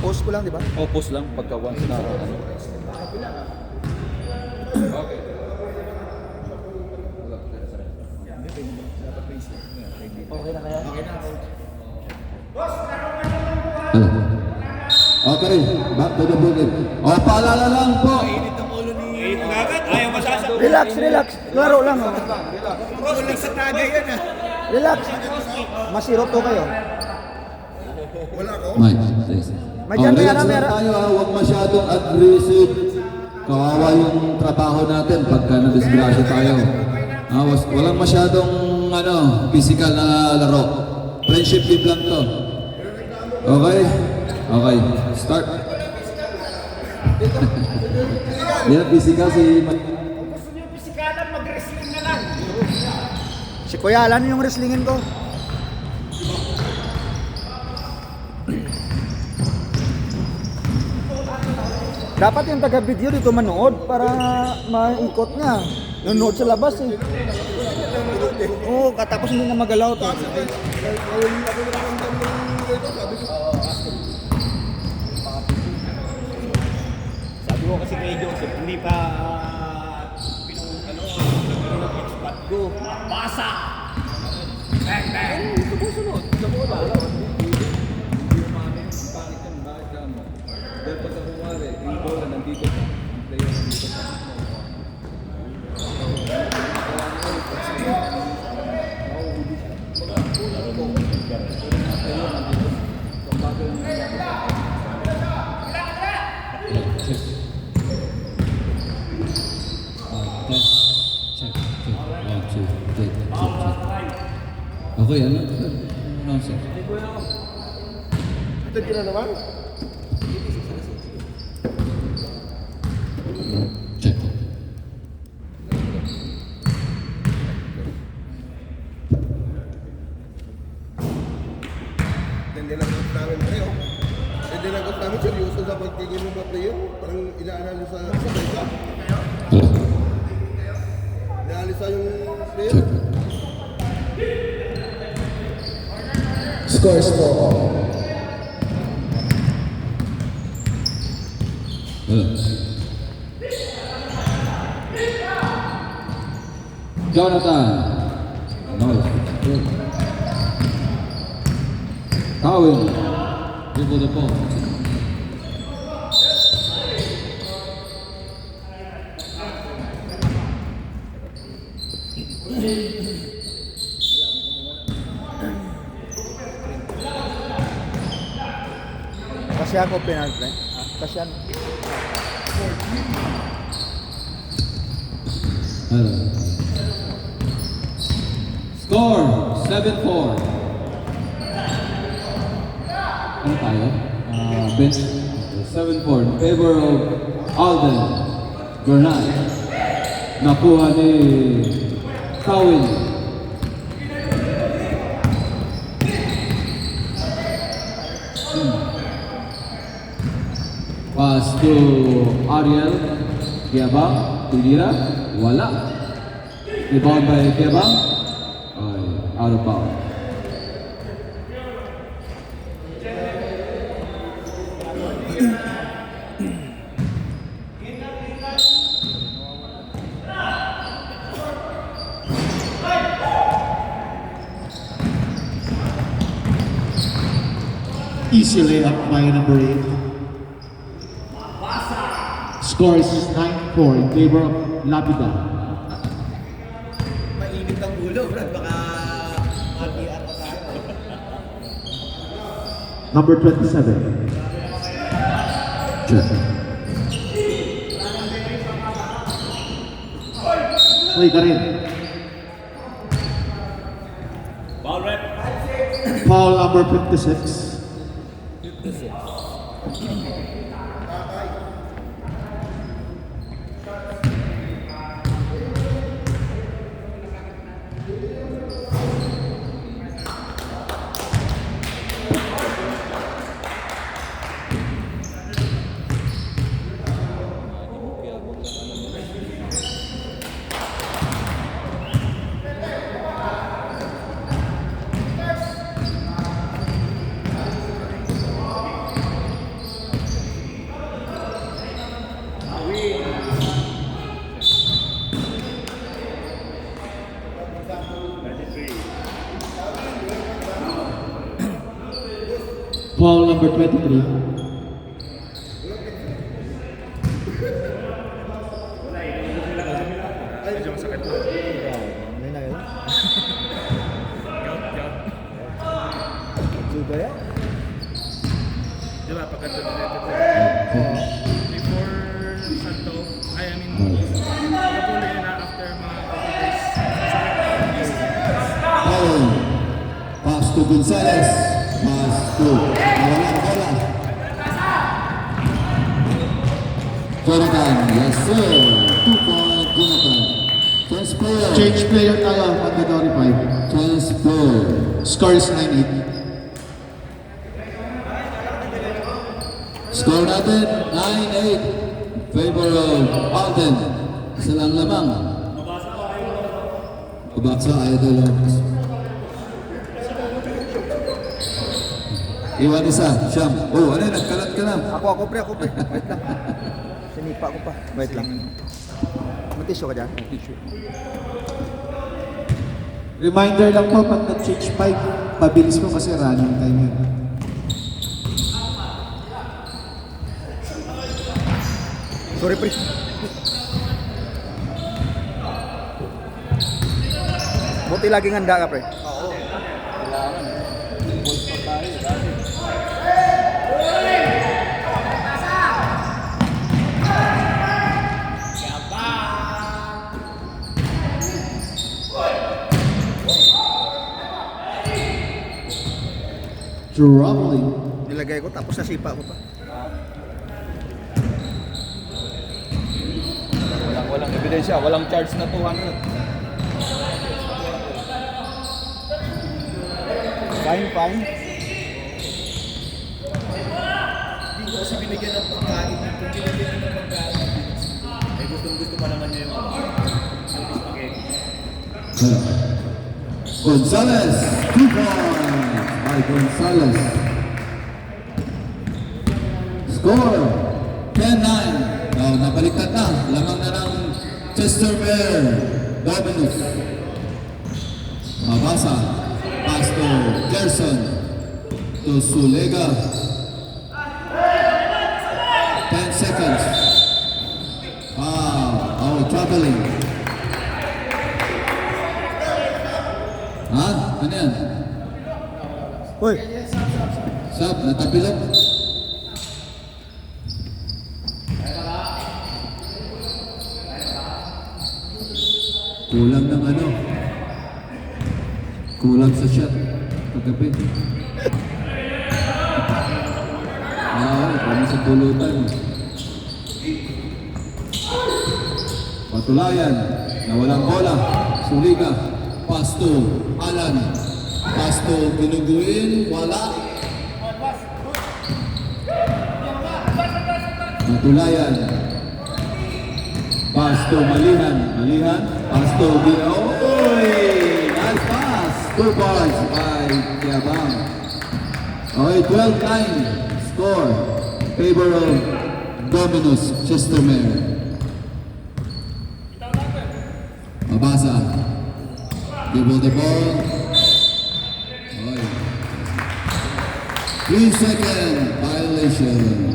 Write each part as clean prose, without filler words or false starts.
Post ko lang, di ba? O, post lang pagka once na ano. Okay. Okay na kaya? Okay na. Okay, back to the booking. O, paalala lang po. Relax, relax. Laro lang. Oh. Kulang sa tagay yan ah. Relax. Masirot to kayo. Mike, please. May dyan, relax may lang tayo ha, huwag masyadong aggressive. Kawawa yung trabaho natin pagka na-disgrasya tayo. Walang masyadong physical na laro. Friendship game lang to. Okay? Okay, start. Yan, physical si Mike. Gusto niyo pisikalan, mag-wrestling na lang. Si Kuya Alan yung wrestlingin ko. Dapat yung taga-video dito manood para maikot niya. Nanonood sa labas eh. Oo, katapos hindi na magalaw to. Sabi ko kasi kay Joseph, hindi pa pinag-expert ko. Basa! Bang, bang! Sumusunod. Dahil pagka kumari, yung bola nandito pa, ang player nandito pa. Okay, ano? Ano, sir? Ito ka na naman? Check. Hindi nagot namin kayo. Hindi nagot namin seryoso sa pagtingin ng mga player. Parang ina-analisa sa isa. Ina-analisa yung player. Check. Score. Jonathan. Nice. Tawin. Dribble the ball. Kasi ako penalty. Kasi ano? Score 7-4. Ano tayo? Bench 7-4 in favor of Alden Bernal. Nakuha ni Tawin. Pass to Ariel Kiabang. Tinira. Wala. Rebound by Kiabang. Ay, out of bounds. Easy layup by number 8. Score is 9-4 in favor of Lapida. Mainit ang ulo, Brad. Baka mati-ar pa tayo. Number 27. Check. Play ka rin. Ball rep. Foul number 56. Foul number 23. May na yun. Suga yan? Di ba, pagkatapos nito before Santo, pagkatuloy na after mga couple days. Foul. Pass to Gonzales. Pass to walang bola. Jonathan, yes sir. 2-point Jonathan. Transfer. Change player tayo, mandatory 5. Transfer. Score is 9-8. Score natin 9-8. Favor of Alden. Isa lang lamang. Mabasa Idol Ops. Iwan isa, Siyam. Oh, ano yun? Nagkalat ka na. Ako pre. Wait lang. Sinipa ko pa. Wait lang. Matisyo ka dyan? Reminder lang po, pag nag-change 5, pabilis mo kasi running time yun. Sorry pre. Buti laging handa ka pre. Troubling. Nilagay ko tapos nasipa ko pa. Walang ebidensya, walang charge na 200. Fine. Hindi ko kasi binigyan ng pagkain. Kung binigyan ng pagkain, ay gusto pa naman niya yung spaghetti. Gonzales. 2 points by Gonzales. Score 10-9. Now, nabaliktad na. Lamang na ng Chestermere Dominus. Mabasa. Pass to Gerson. To Sulega. 10 seconds. Traveling. Ha? Ano yan? Hoy, Sab, natapilok. Kulang ng ano? Kulang sa shot. Pagkapi. Kami sa pulutan. Patulayan. Nawalang bola. Suliga. Pasto. Alan. Pasto. Ginuguin. Wala. Patulayan. Pasto. Malihan. Malihan. Pasto. Oy! Nice pass. 2 balls by Tiabang. Okay, 12-9. Score. Favor of Dominus Chestermere. Mabasa. Dribble the ball. Okay. 3-second violation.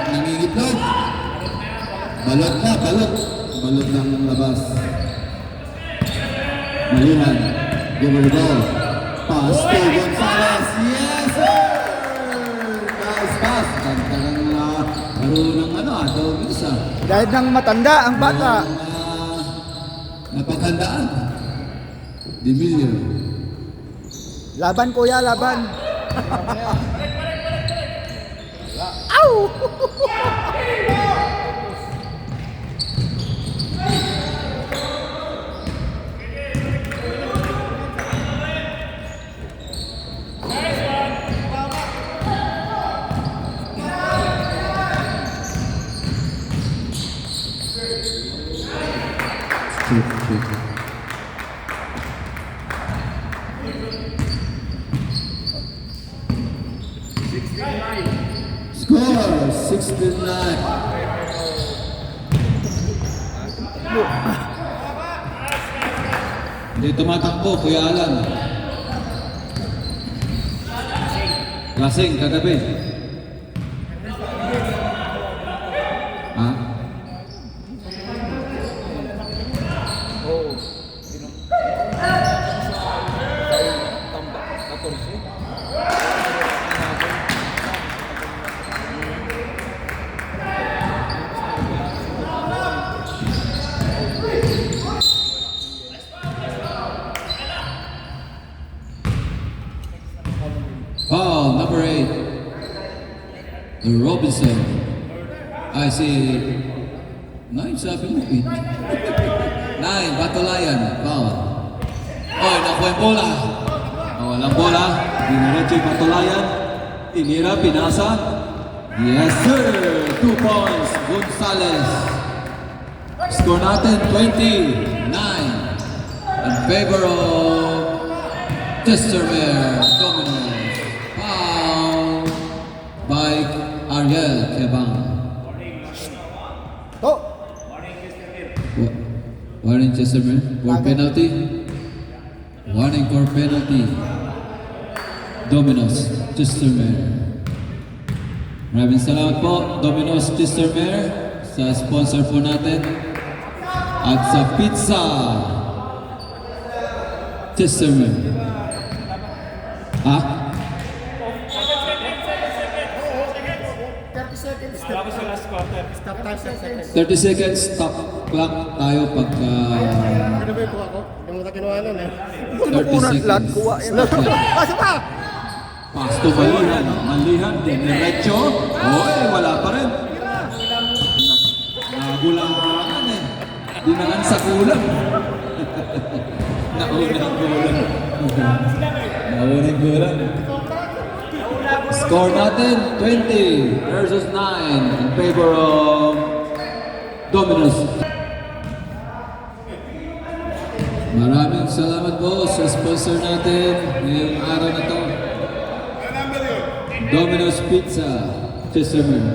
Nangingitlog. Balot na, balot. Balot ng labas. Malihan. Dribble the ball. Pass to Gonzales. Yes, sir! Nice pass. Kanta ng laro ng Dominus ah. dahil nang matanda ang bata. Napaghandaan. Demilio. Laban kuya, laban. Ow! Score 69. Hindi tumatakbo, Kuya Alan. Lasing kagabi. Ha? Oo. Tambak, 14. Foul, number 8. Robinson. I see. 9, sabi mo 8. 9, Batolayan. Foul. Oy, nakuha yung bola. Oh, walang bola. Diniretso yung Batolayan. Tinira, pinasa. Yes, sir. 2 points. Gonzales. Score natin 29 in favor of Chestermere Dominos. Foul by Ariel Kebang. To. Warning Chestermere for penalty. Warning for penalty. Dominos Chestermere. Maraming salamat po Dominos Chestermere sa sponsor po natin at sa pizza Chestermere. Ha? 30 seconds stop clock tayo pagka Ano ba yung kuha ko? Yung mga kinuha nun eh. 30 seconds. Kuha yan. Stop clock. Asa pa? Pasto malihan, diniretso. Oy, wala pa rin. Nagulangan eh. Dinangan sa kulang. Naunang kulang. Naunang kulang. Score natin, 20 versus 9 in favor of Dominos. Maraming salamat po sa sponsor natin ngayong araw na to. Domino's Pizza, Chestermere.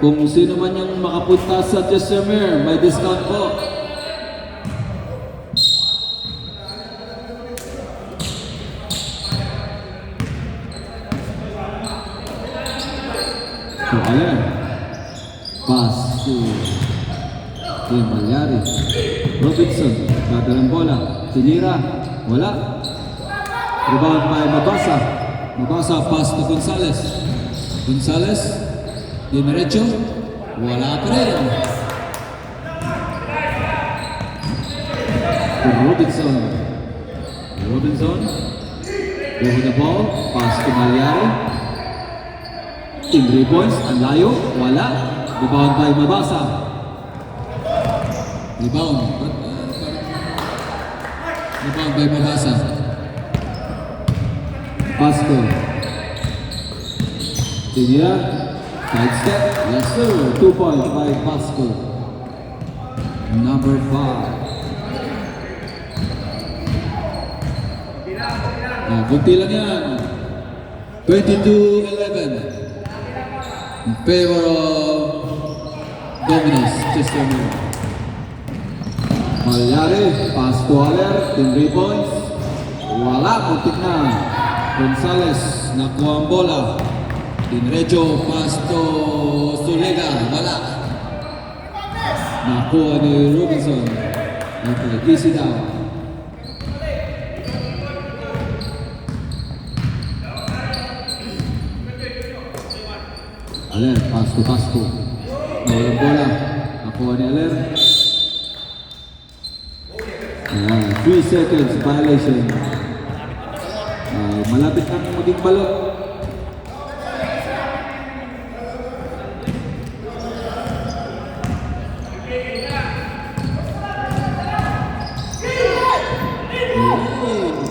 Kung sino man yung makapunta sa Chestermere, may discount po. So, ayan. Pass to Kim Malyari. Robinson, kadalang bola. Tinira, wala. Rebound by Mabasa. Mabasa, pass to Gonzales. Gonzales, diniretso, wala pa rin. To Robinson. Robinson, over the ball, pass to Malyari. In 3 points, ang layo, wala. Rebound by Mabasa. Rebound. Rebound by Mabasa. Pasco. Tinira. Side step. Yes sir. 2 points by Pasco. Number 5. Oh, bunti lang yan. 22-11. In favor of Dominos Chestermere. Malyari. Pass to Haller. 3 points. Wala. Buntik na. Gonzales, nakuha ang bola. Dinrecho, pass to Zulega, wala. Nakuha ni Robinson. Okay, easy down. Aler, pass to Pasco. Nakuha ang bola. Nakuha ni Aler. 3 seconds violation. Malapit nang maging balot.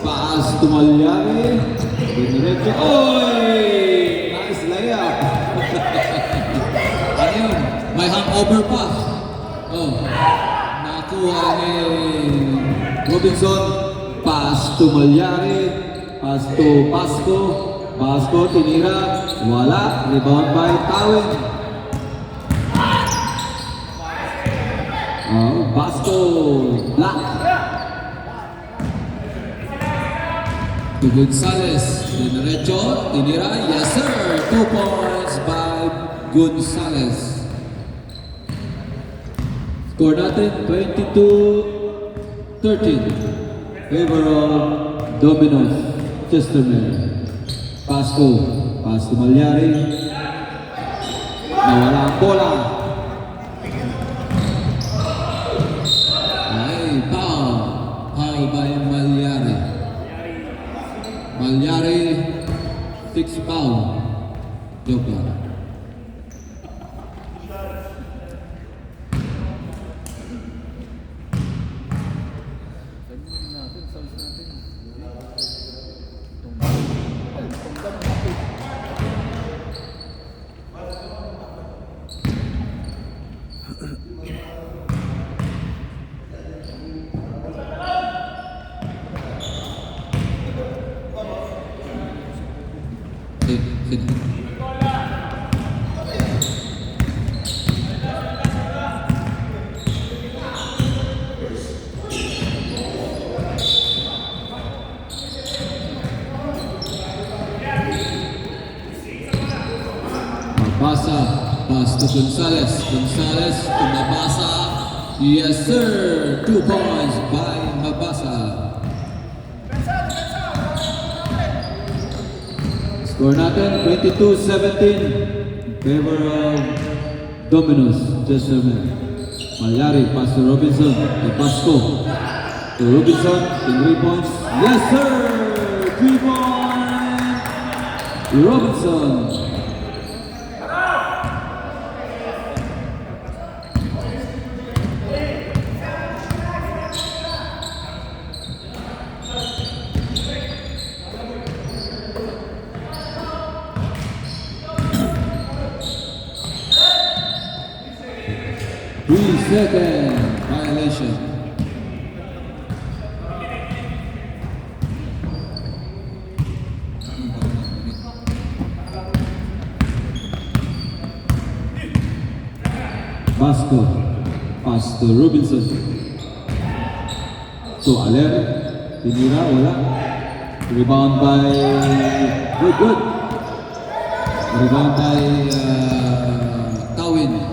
Paas to Malyari. Diniretso. Oy! Nice layup. Ano yun? May hangover pa. Oh. Nakuha ni Robinson. Pass to Malyari. Pass to Pasco. Pasco tinira. Wala. Rebound by Tawin. Pasco. Black. To Gonzales. Dinerecho. Tinira. Yes sir. 2 points by Gonzales. Score natin 22-13. Favor of Dominos. Chesterman. Pasco. Pass to Malyari. Nawala ang bola. Ay, foul. Foul by Malyari. Malyari, 6 foul. Joke lang. Sini. Mabasa, pass to Gonzales. Gonzales to Mabasa. Yes sir, 2 points by Mabasa. Score natin 22-17 in favor of Dominos. Chesterman. Malyari, pass to Robinson. To Pasco. To Robinson, in 3 points. Yes sir, 3 points. Robinson. Second violation. Pasco, pass to Robinson. So Aler, tinira, wala. Rebound by, good. Rebound by Tawin.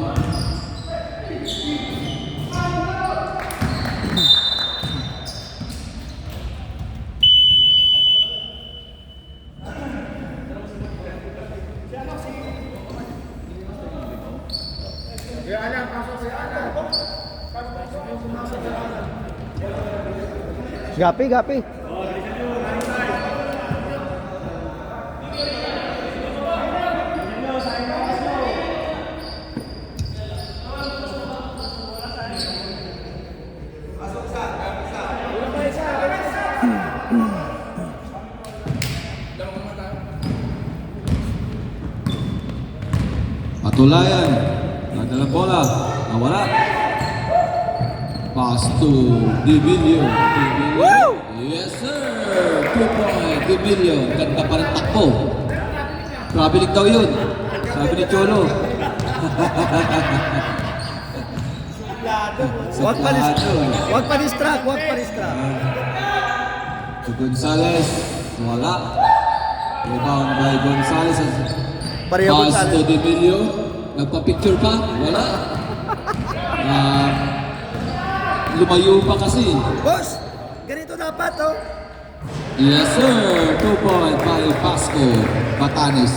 Gapi. Patulayan. Nadala bola. Nawala. Pass to Divilio. Yes sir! 2 point. Divilio. Ganda pa ng takbo. Traveling daw yun. Sabi ni Cholo. Wag pa distract. To Gonzales. Wala. Rebound by Gonzales. Pareho Pass Gonzales. to Divilio. Nagpa-picture pa. Wala. Lumayo pa kasi. Boss, ganito dapat oh. Yes sir, 2 point by Pasco, Batanes.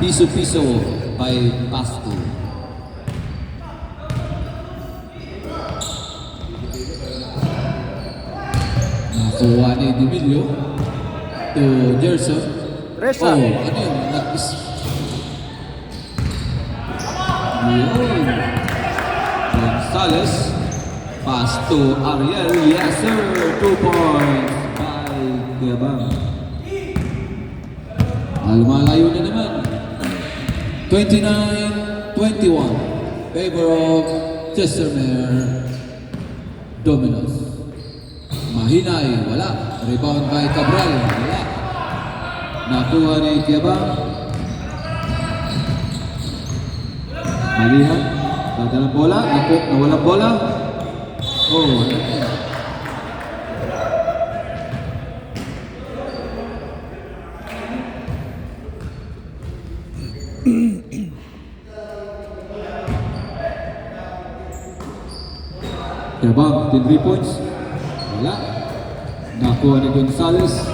Piso by Pasco. Nakuha ni Dimilio to Gerson. Resa. Oh, ano yun? Yun. Gonzales. Pass to Ariel. Yes sir, 2 points by Gabang. Lumalayo na naman. 29-21. Favor of Chesterman. Dominos. Mahinay, wala. Rebound by Cabral, wala. Nakuha ni Gabang. Malihan. Tatalang bola. Nawalang bola. Oh, Yabang, 3 points. Wala. Nakuha ni Gonzales.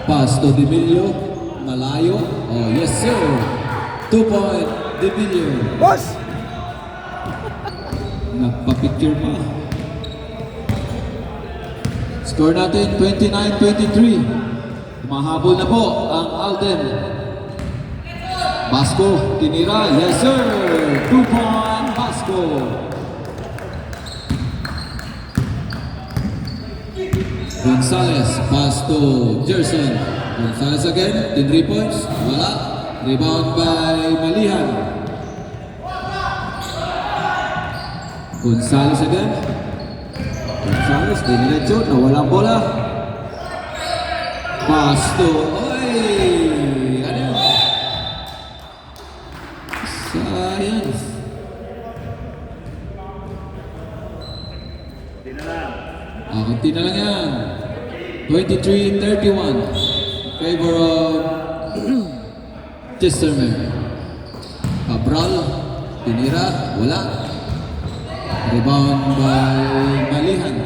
Pass to Demilio. Malayo. Oh, yes sir. 2 point, Demilio. Boss! Nagpa-picture pa. Score natin 29-23. Mahabol na po ang Alden. Basco, tinira. Yes sir. 2 point, Basco. Gonzales, pass to Gerson. Gonzales again, 3 points. Wala. Rebound by Malihan. Gonzales again. Gonzales, diniretso, nawala ang bola. Pass to, oy! Ano yun? Sayang. Kunti na lang yan. 23-31. Favor of Chesterman. Cabral, tinira, wala. Rebound by Malihan.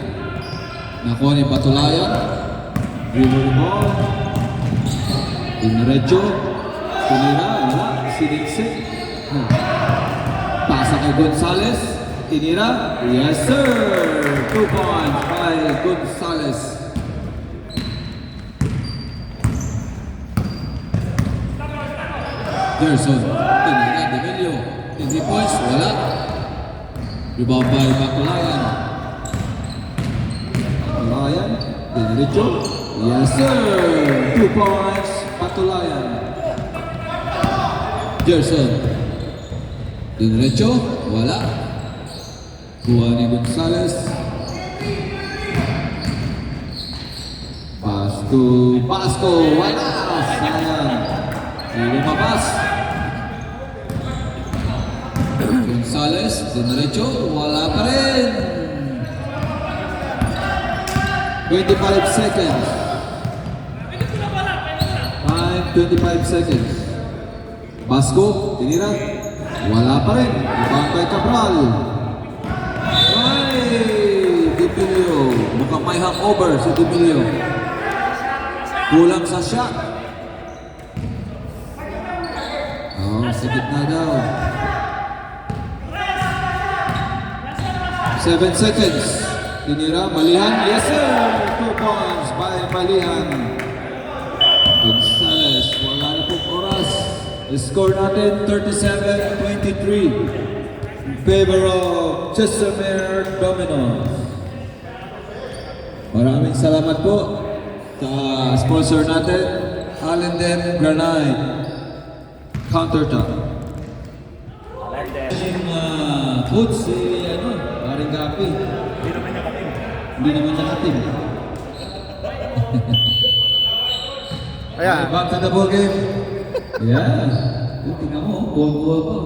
Nakuha ni Patulayan. River ball. Diniretso. Tinira, wala. Siniksik. Pasa kay Gonzales. Tinira. Yes sir. 2 points by Gonzales. Gerson. Tinira. Demilio. 3 points. Wala. Rebound by Patulayan. Patulayan. Diniretso. Yes sir. 2 points. Patulayan. Gerson. Diniretso. Wala. Kuha ni Gonzales. Pass to Basco. Wala. Sayang. Hindi lumabas. Gonzales. Diniretso. Wala pa rin. 25 seconds. Time 25 seconds. Basco. Tinira. Wala pa rin. Ibang kay Cabral. Demilio, mukhang may hangover si Demilio. Kulang sa shot. Oh, sigit na daw. 7 seconds. Tinira, Malihan. Yes sir! 2 points by Malihan. Gonzales, wala na pong oras. Score natin 37-23. In favor of Chestermere Dominos. Maraming salamat po sa sponsor natin, Allenden Granite Countertop. Yung coach si Paring Gapi. Hindi naman niya katim. Ayan. Back to the ball game. Yeah. Tingnan mo, ball pa.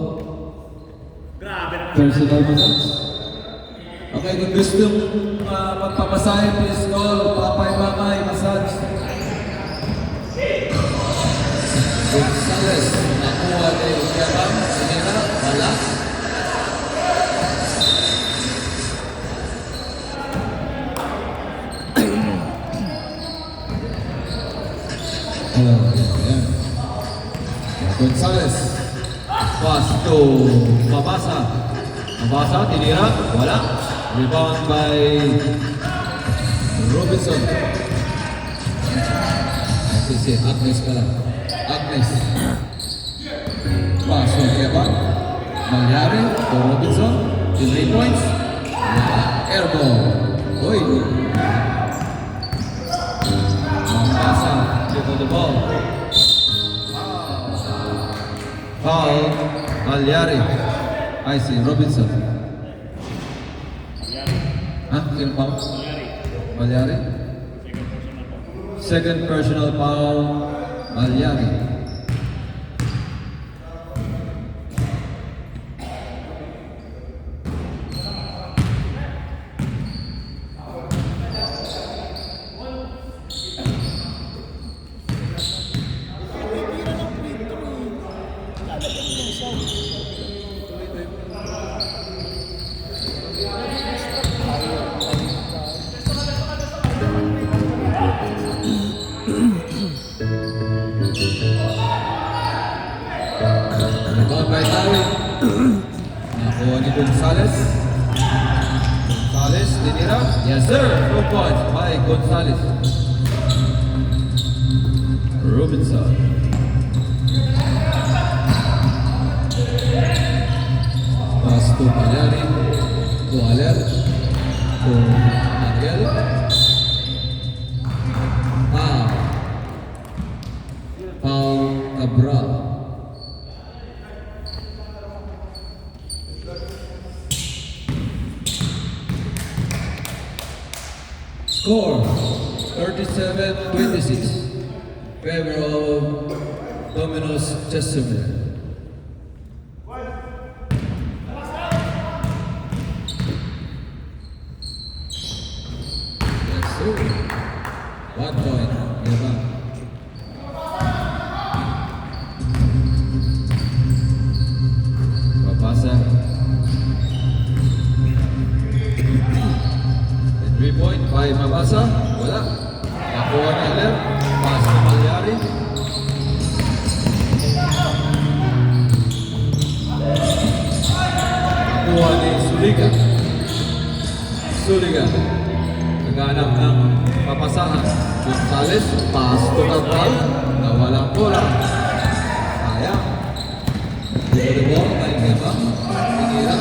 Personal massage. Okay, kung gusto magpapasahin, please call Papay Mamay Massage. Gonzales, nakuha ni Yabang, sinira, wala. Ayan. Gonzales, pass to Mabasa. Mabasa, tinira, wala. Rebound by Robinson. Si Agnes pala. Agnes. Pass to Kevin. Malyari to Robinson. 3 points. Wala. Airball. Uy. Mabasa. Give the ball. Foul. Malyari. I see Robinson. Sino pa? Malyari? Second personal foul, Malyari. Rebound by Tawin. Nakuha ni Gonzales. Gonzales, tinira. Yes sir, 2 points by Gonzales. Robinson. Pass to Pagliari. To Aler. To Angel. Paul Cabral. Score 37-26. Favor of Domino's Chesterfield. Yes, sir. 1 point. Yabang. Papasa. 3 point by Mabasa. Wala. Nakuha ni Aler. Pass to Pagliari. Nakuha ni Suliga. Suliga. Naghanap ng papasahan. Gonzales. Pass to Cabral. Nawala ang bola. Sayang. Dito the ball. Tayo ba? Tinira.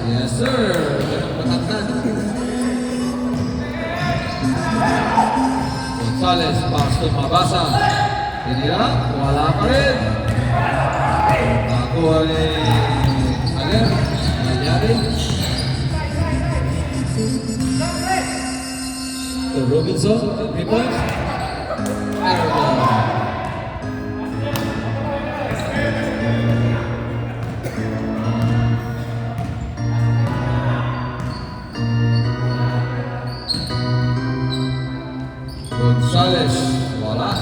Yes sir. Ganang patatan. Gonzales, pass to Mabasa. Tinira, wala pa rin. Nakuha ni Aler. Nangyari. To Robinson, 3 points. Airball. Gonzales, wala.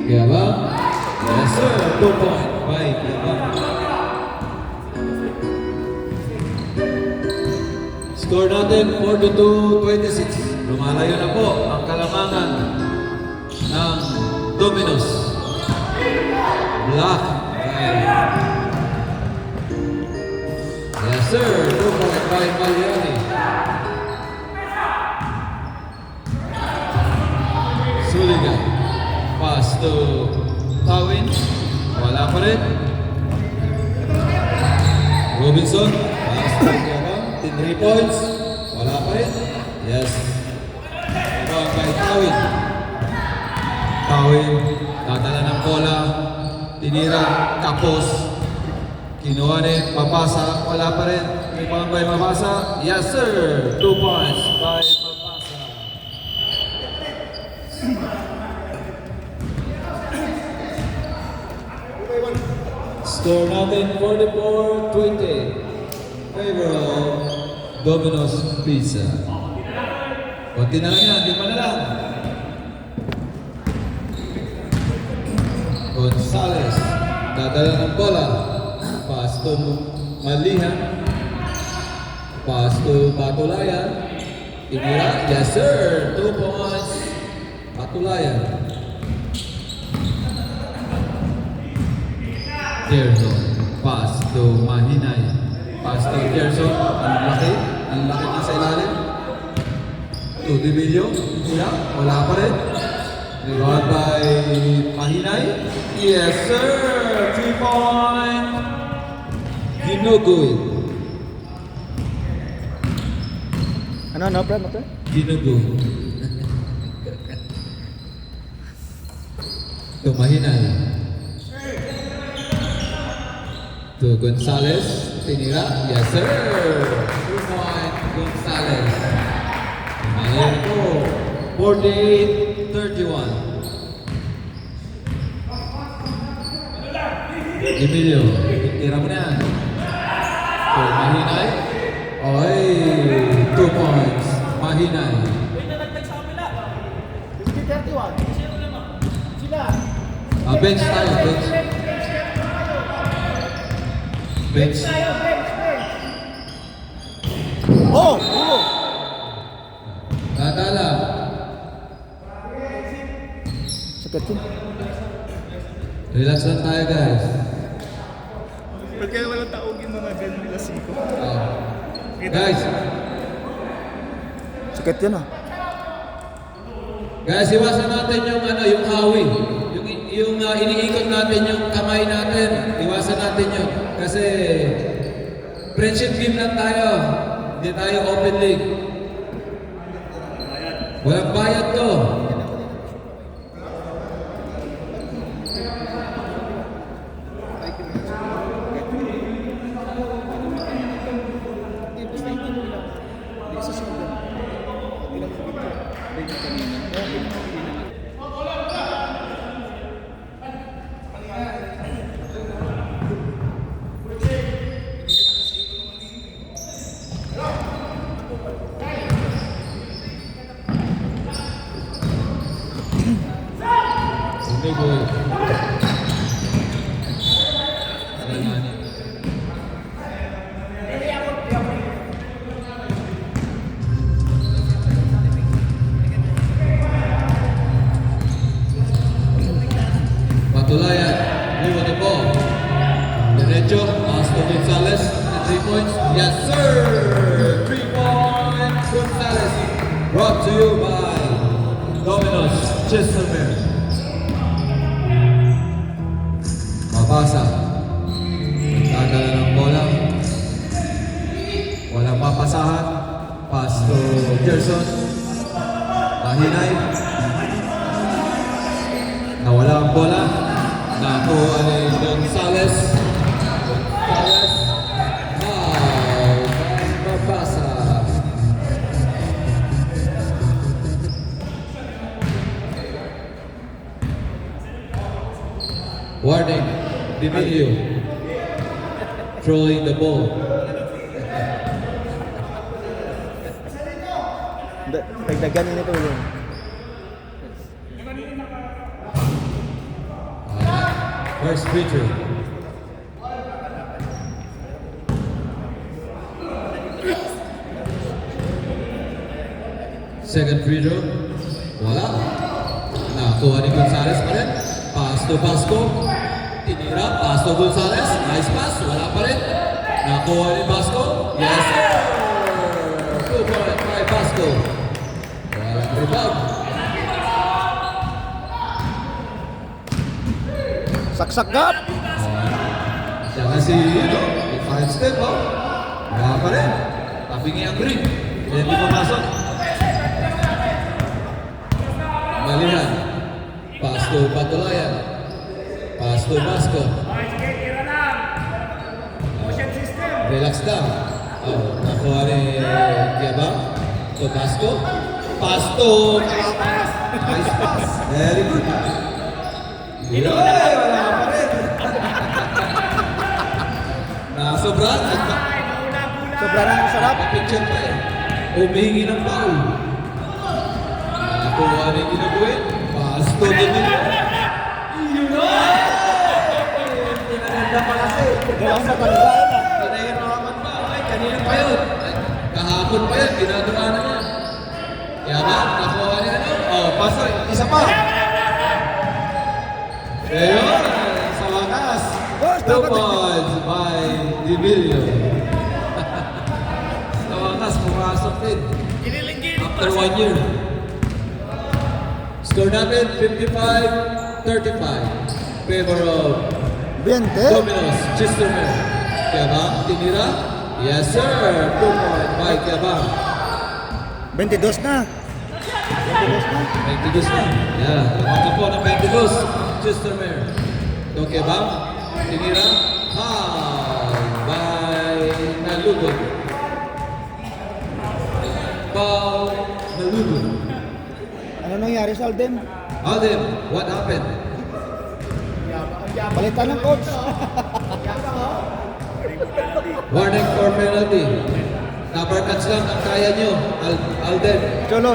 Yabang. Yes sir, 2 point by Yabang. Score natin 42-26. Lumalayo na po ang kalamangan ng Domino's. Black. Yes sir, 2 point by Pagliari. Suliga. Pass to Tawin. Wala pa rin. Robinson. Pass to Yabang. 3 points. Wala pa rin. Yes. Yabang by Tawin. Tawin. Tatala ng bola. Tinira. Kapos. Kinuha ni Mabasa, wala pa rin. Rebound by Mabasa. Yes sir, 2 points by Mabasa. Score natin 44-20. Favor of Domino's Pizza. Kunti na lang yan, 5 na lang. Gonzales, dadala ng bola. Pass to Malihan. Pass to Batulayan. Tinira. Yes sir. 2 points. Batulayan. Terzo. Pass to Mahinay. Pass to Terzo. Ang laki. Ang laki niya sa ilalim. To Divilio. Tinira. Wala pa rin. Rebound by Mahinay. Yes sir. 3 points. Ginuguin. Ano, Brad? Ginuguin. To Mahinay. To Gonzales. Tinira. Yes sir. 2 point Gonzales. Ayan po. 48-31. Emilio, tira mo na yan. To Mahinay. Oy, 2 points. Mahinay. Bench tayo, bench. Bench. Oh! Ulo! Tatala. Sakit yun. Relax lang tayo guys. Ba't kaya walang taugin mga ganun nila siko? Guys, Sakit yun ah. guys, iwasan natin yung yung hawi. Yung iniikot natin yung kamay natin. Iwasan natin yun. Kasi friendship game lang tayo. Hindi tayo open league. Walang bayad to. Hindi boy. Patulayan, blue on the ball. Derecho, Pastor Gonzalez, 3 points. Yes sir! 3 points, Gonzalez. Brought to you by Domino's Chestermere. Mabasa. Nagdadala ng bola. Walang mapasahan. Pass to Gerson. Mahinay. Nawala ang bola. Nakuha ni Gonzalez. Gonzalez. Mabasa. Warning. Dimilio. Throwing the ball. Dagdagan nito ulo. First free throw. Second free throw. Wala. Nakuha ni Gonzalez pa rin. Pass to Basco. Tinira. Pass to Gonzalez. Nice pass. Wala pa rin. Nakuha ni Basco. Yes sir! 2 point by Basco. Walang rebound. Saksak gap! Siya kasi, may 5 step, oh. Wala pa rin. Tapingi ang green. Kaya hindi pumasok. Malihan. Pass to Patulayan. Pass to Basco. Relax down. Oh, nakuha ni Giabang. To Basco. Pass to Kalabas. Nice pass. Very good. Ay, wala pa rin. Nasobran. Sobra na ang sarap. Picture pa eh. Humihingi ng foul. Nakuha ni Ginabuin. Pass to Dimilio. Yun na! Pinaganda pa kasi. Dalawang matandaan ah. Pinahirapan pa. Ay, kanina pa yun. Ay, kahapon pa yun. Ginagawa na niya. Kaya ba? Nakuha niya ano? Oh, pass. Isa pa. Ayun. Sa wakas. 2 points by Dimilio. Sa wakas, pumasok din. After 1 year. Score natin 55-35. Favor of 20. Domino's Chestermere. Kiabang, tinira. Yes sir. 2 point by Kiabang. 22 na. 22 na. Yeah. Tumangka po ng 22. Chestermere. Ito Kiabang. Tinira. Foul by Nalugod. Foul Nalugod. Ano nangyari sa Alden? Alden, what happened? Palitan ng coach. Warning for penalty. Number cuts lang ang kaya nyo. Alden. Cholo.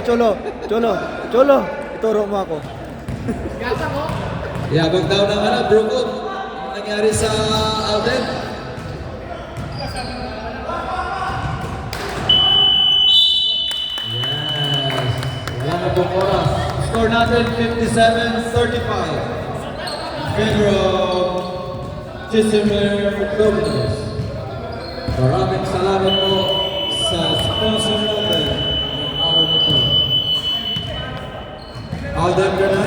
Ituro mo ako. Yabag daw ng Brooklyn. Ano nangyari sa Alden? pong oras. Score natin 57-35. Favor of Chisimir Dominus. Maraming salamat po sa sponsor natin ng araw nito. Alden Granada.